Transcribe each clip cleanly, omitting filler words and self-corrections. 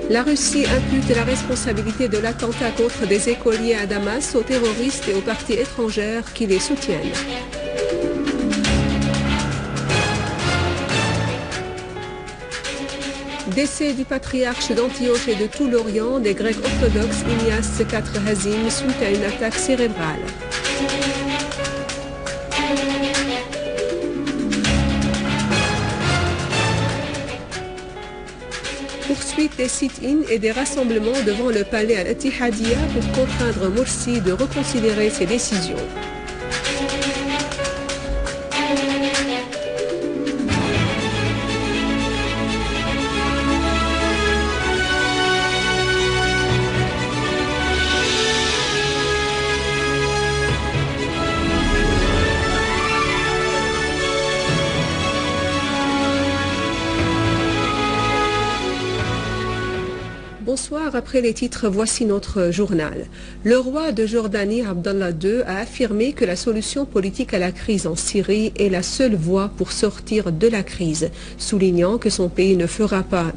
La Russie impute la responsabilité de l'attentat contre des écoliers à Damas aux terroristes et aux partis étrangères qui les soutiennent. Décès du patriarche d'Antioche et de tout l'Orient des Grecs orthodoxes Ignace IV Hazim suite à une attaque cérébrale. Poursuite des sit-ins et des rassemblements devant le palais Al-Ittihadiyya pour contraindre Morsi de reconsidérer ses décisions. Bonsoir, après les titres, voici notre journal. Le roi de Jordanie, Abdallah II, a affirmé que la solution politique à la crise en Syrie est la seule voie pour sortir de la crise, soulignant que son pays ne fera pas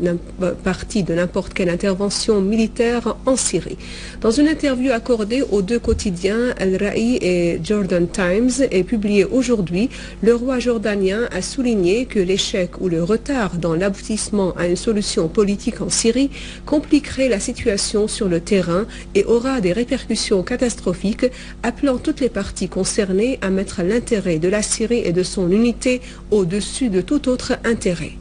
partie de n'importe quelle intervention militaire en Syrie. Dans une interview accordée aux deux quotidiens, Al-Ra'i et Jordan Times, et publiée aujourd'hui, le roi jordanien a souligné que l'échec ou le retard dans l'aboutissement à une solution politique en Syrie compliquerait la situation sur le terrain et aura des répercussions catastrophiques, appelant toutes les parties concernées à mettre l'intérêt de la Syrie et de son unité au-dessus de tout autre intérêt.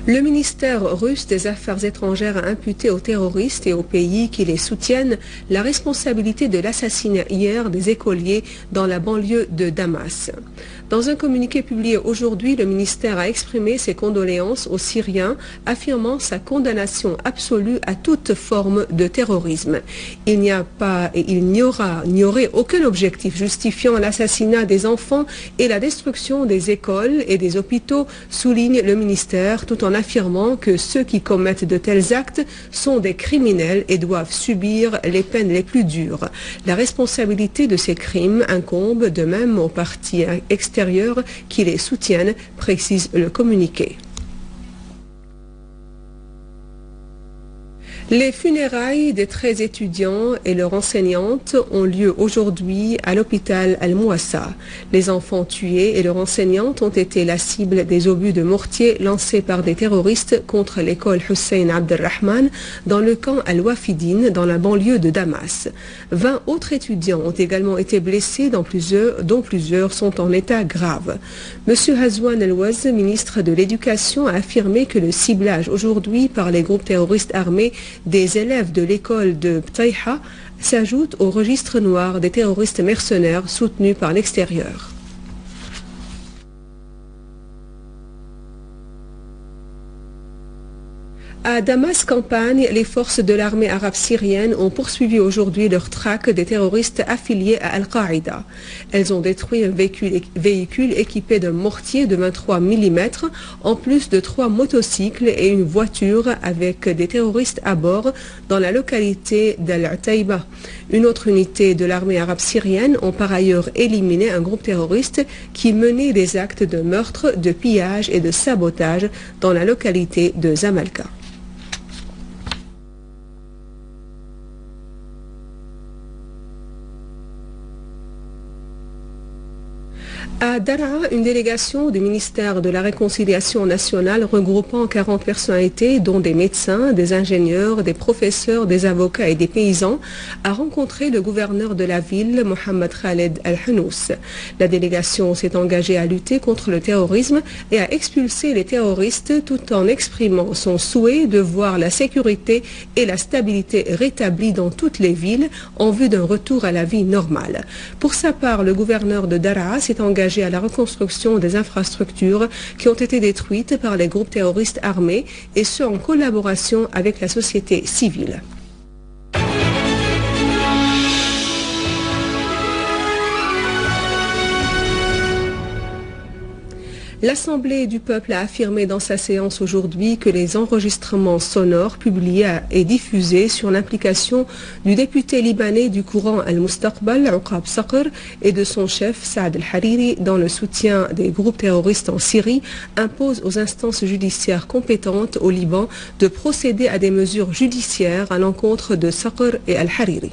Le ministère russe des Affaires étrangères a imputé aux terroristes et aux pays qui les soutiennent la responsabilité de l'assassinat hier des écoliers dans la banlieue de Damas. Dans un communiqué publié aujourd'hui, le ministère a exprimé ses condoléances aux Syriens, affirmant sa condamnation absolue à toute forme de terrorisme. Il n'y aurait aucun objectif justifiant l'assassinat des enfants et la destruction des écoles et des hôpitaux, souligne le ministère, tout en affirmant que ceux qui commettent de tels actes sont des criminels et doivent subir les peines les plus dures. La responsabilité de ces crimes incombe de même aux partis extérieurs qui les soutiennent, précise le communiqué. Les funérailles des 13 étudiants et leurs enseignantes ont lieu aujourd'hui à l'hôpital Al-Mouassa. Les enfants tués et leurs enseignantes ont été la cible des obus de mortier lancés par des terroristes contre l'école Hussein Abdelrahman dans le camp Al-Wafidine dans la banlieue de Damas. 20 autres étudiants ont également été blessés, dont plusieurs sont en état grave. Monsieur Hazwan El-Waz, ministre de l'Éducation, a affirmé que le ciblage aujourd'hui par les groupes terroristes armés des élèves de l'école de Ptaiha s'ajoute au registre noir des terroristes mercenaires soutenus par l'extérieur. À Damas campagne, les forces de l'armée arabe syrienne ont poursuivi aujourd'hui leur traque des terroristes affiliés à Al-Qaïda. Elles ont détruit un véhicule équipé d'un mortier de 23 mm, en plus de 3 motocycles et une voiture avec des terroristes à bord dans la localité d'Al-Taïba. Une autre unité de l'armée arabe syrienne ont par ailleurs éliminé un groupe terroriste qui menait des actes de meurtre, de pillage et de sabotage dans la localité de Zamalka. À Daraa, une délégation du ministère de la Réconciliation nationale regroupant 40 personnalités, dont des médecins, des ingénieurs, des professeurs, des avocats et des paysans, a rencontré le gouverneur de la ville, Mohamed Khaled Al-Hanous. La délégation s'est engagée à lutter contre le terrorisme et à expulser les terroristes tout en exprimant son souhait de voir la sécurité et la stabilité rétablies dans toutes les villes en vue d'un retour à la vie normale. Pour sa part, le gouverneur de Daraa s'est engagé à la reconstruction des infrastructures qui ont été détruites par les groupes terroristes armés et ce en collaboration avec la société civile. L'Assemblée du peuple a affirmé dans sa séance aujourd'hui que les enregistrements sonores publiés et diffusés sur l'implication du député libanais du courant Al-Mustaqbal, Uqab Saqr, et de son chef Saad Al-Hariri dans le soutien des groupes terroristes en Syrie imposent aux instances judiciaires compétentes au Liban de procéder à des mesures judiciaires à l'encontre de Saqr et Al-Hariri.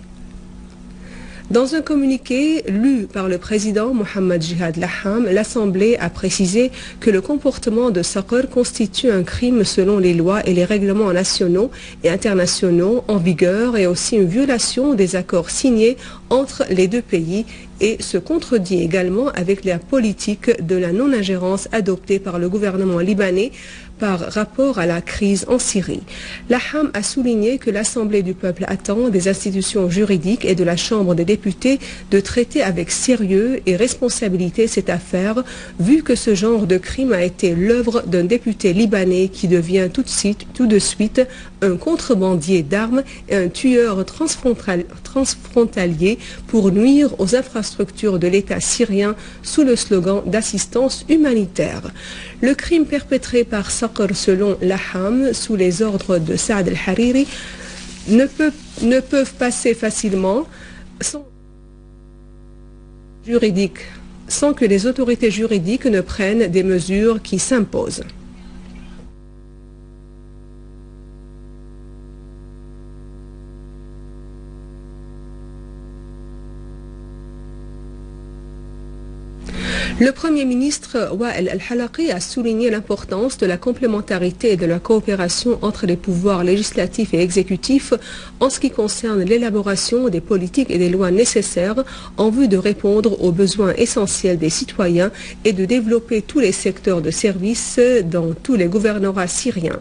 Dans un communiqué lu par le président Mohammed Jihad Laham, l'Assemblée a précisé que le comportement de Saqr constitue un crime selon les lois et les règlements nationaux et internationaux en vigueur et aussi une violation des accords signés entre les deux pays et se contredit également avec la politique de la non-ingérence adoptée par le gouvernement libanais par rapport à la crise en Syrie. Laham a souligné que l'Assemblée du peuple attend des institutions juridiques et de la Chambre des députés de traiter avec sérieux et responsabilité cette affaire, vu que ce genre de crime a été l'œuvre d'un député libanais qui devient tout de suite un contrebandier d'armes et un tueur transfrontalier pour nuire aux infrastructures de l'État syrien sous le slogan d'assistance humanitaire. Le crime perpétré par Saqr selon Laham sous les ordres de Saad Al-Hariri ne peuvent passer facilement sans que les autorités juridiques ne prennent des mesures qui s'imposent. Le Premier ministre Wael Al-Halaqi a souligné l'importance de la complémentarité et de la coopération entre les pouvoirs législatifs et exécutifs en ce qui concerne l'élaboration des politiques et des lois nécessaires en vue de répondre aux besoins essentiels des citoyens et de développer tous les secteurs de services dans tous les gouvernorats syriens.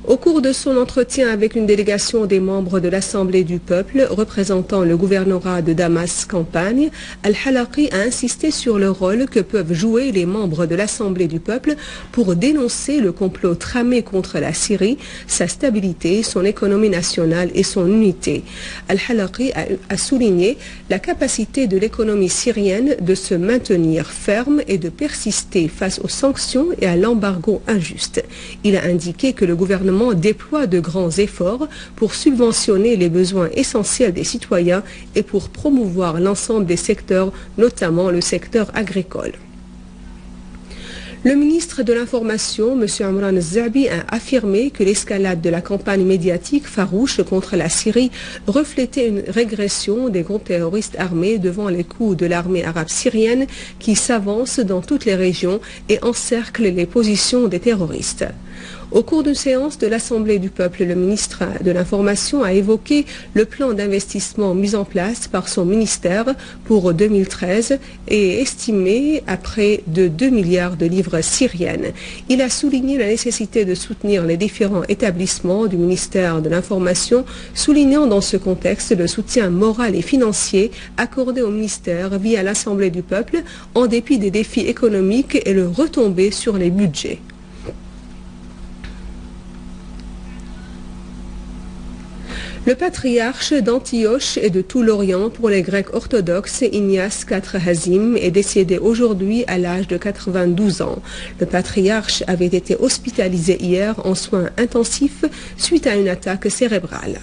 Au cours de son entretien avec une délégation des membres de l'Assemblée du peuple représentant le gouvernorat de Damas-Campagne, Al-Halaqi a insisté sur le rôle que peuvent jouer les membres de l'Assemblée du peuple pour dénoncer le complot tramé contre la Syrie, sa stabilité, son économie nationale et son unité. Al-Halaqi a souligné la capacité de l'économie syrienne de se maintenir ferme et de persister face aux sanctions et à l'embargo injuste. Il a indiqué que le gouvernement déploie de grands efforts pour subventionner les besoins essentiels des citoyens et pour promouvoir l'ensemble des secteurs, notamment le secteur agricole. Le ministre de l'Information, M. Amran Zabi, a affirmé que l'escalade de la campagne médiatique farouche contre la Syrie reflétait une régression des groupes terroristes armés devant les coups de l'armée arabe syrienne qui s'avance dans toutes les régions et encercle les positions des terroristes. Au cours d'une séance de l'Assemblée du peuple, le ministre de l'Information a évoqué le plan d'investissement mis en place par son ministère pour 2013 et estimé à près de 2 milliards de livres syriennes. Il a souligné la nécessité de soutenir les différents établissements du ministère de l'Information, soulignant dans ce contexte le soutien moral et financier accordé au ministère via l'Assemblée du peuple en dépit des défis économiques et le retombé sur les budgets. Le patriarche d'Antioche et de tout l'Orient pour les Grecs orthodoxes, Ignace IV Hazim, est décédé aujourd'hui à l'âge de 92 ans. Le patriarche avait été hospitalisé hier en soins intensifs suite à une attaque cérébrale.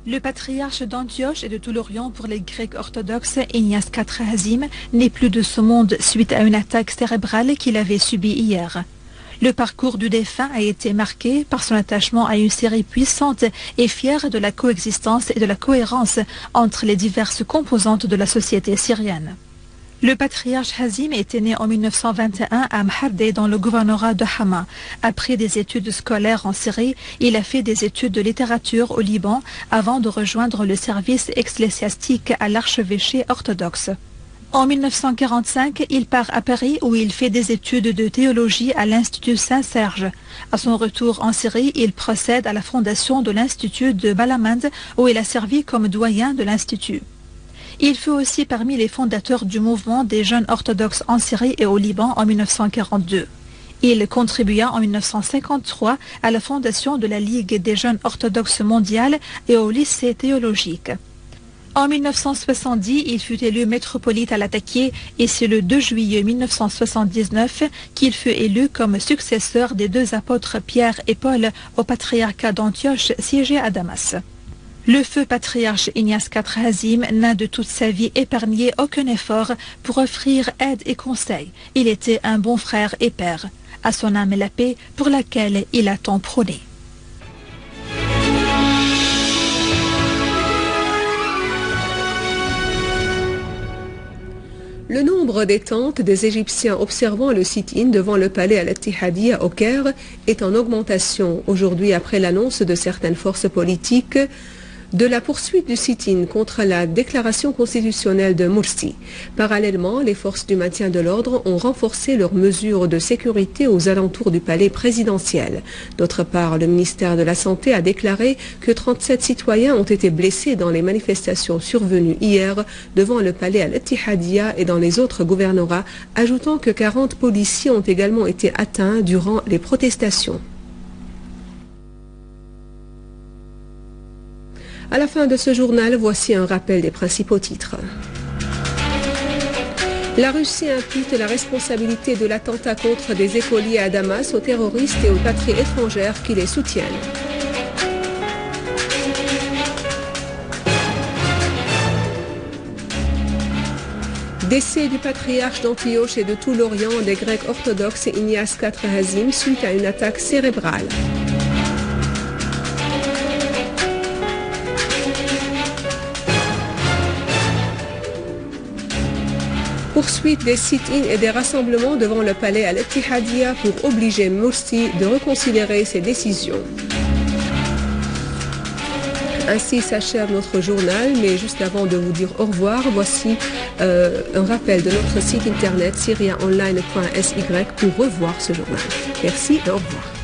Le patriarche d'Antioche et de tout l'Orient pour les Grecs orthodoxes, Ignace IV Hazim, n'est plus de ce monde suite à une attaque cérébrale qu'il avait subie hier. Le parcours du défunt a été marqué par son attachement à une Syrie puissante et fière de la coexistence et de la cohérence entre les diverses composantes de la société syrienne. Le patriarche Hazim était né en 1921 à Mhardé dans le gouvernorat de Hama. Après des études scolaires en Syrie, il a fait des études de littérature au Liban avant de rejoindre le service ecclésiastique à l'archevêché orthodoxe. En 1945, il part à Paris où il fait des études de théologie à l'Institut Saint-Serge. À son retour en Syrie, il procède à la fondation de l'Institut de Balamand où il a servi comme doyen de l'Institut. Il fut aussi parmi les fondateurs du mouvement des jeunes orthodoxes en Syrie et au Liban en 1942. Il contribua en 1953 à la fondation de la Ligue des jeunes orthodoxes mondiale et au lycée théologique. En 1970, il fut élu métropolite à Latakia et c'est le 2 juillet 1979 qu'il fut élu comme successeur des deux apôtres Pierre et Paul au patriarcat d'Antioche siégé à Damas. Le feu patriarche Ignace IV Hazim n'a de toute sa vie épargné aucun effort pour offrir aide et conseil. Il était un bon frère et père. À son âme la paix pour laquelle il a tant prôné. Le nombre des tentes des Égyptiens observant le sit-in devant le palais Al-Ittihadiyya au Caire est en augmentation aujourd'hui après l'annonce de certaines forces politiques de la poursuite du sit-in contre la déclaration constitutionnelle de Morsi. Parallèlement, les forces du maintien de l'ordre ont renforcé leurs mesures de sécurité aux alentours du palais présidentiel. D'autre part, le ministère de la Santé a déclaré que 37 citoyens ont été blessés dans les manifestations survenues hier devant le palais Al-Ittihadiyya et dans les autres gouvernorats, ajoutant que 40 policiers ont également été atteints durant les protestations. À la fin de ce journal, voici un rappel des principaux titres. La Russie impute la responsabilité de l'attentat contre des écoliers à Damas aux terroristes et aux patries étrangères qui les soutiennent. Décès du patriarche d'Antioche et de tout l'Orient des Grecs orthodoxes et Ignace IV Hazim suite à une attaque cérébrale. Poursuite des sit-ins et des rassemblements devant le palais Al-Ittihadiyya pour obliger Morsi de reconsidérer ses décisions. Ainsi s'achève notre journal, mais juste avant de vous dire au revoir, voici un rappel de notre site internet syriaonline.sy pour revoir ce journal. Merci et au revoir.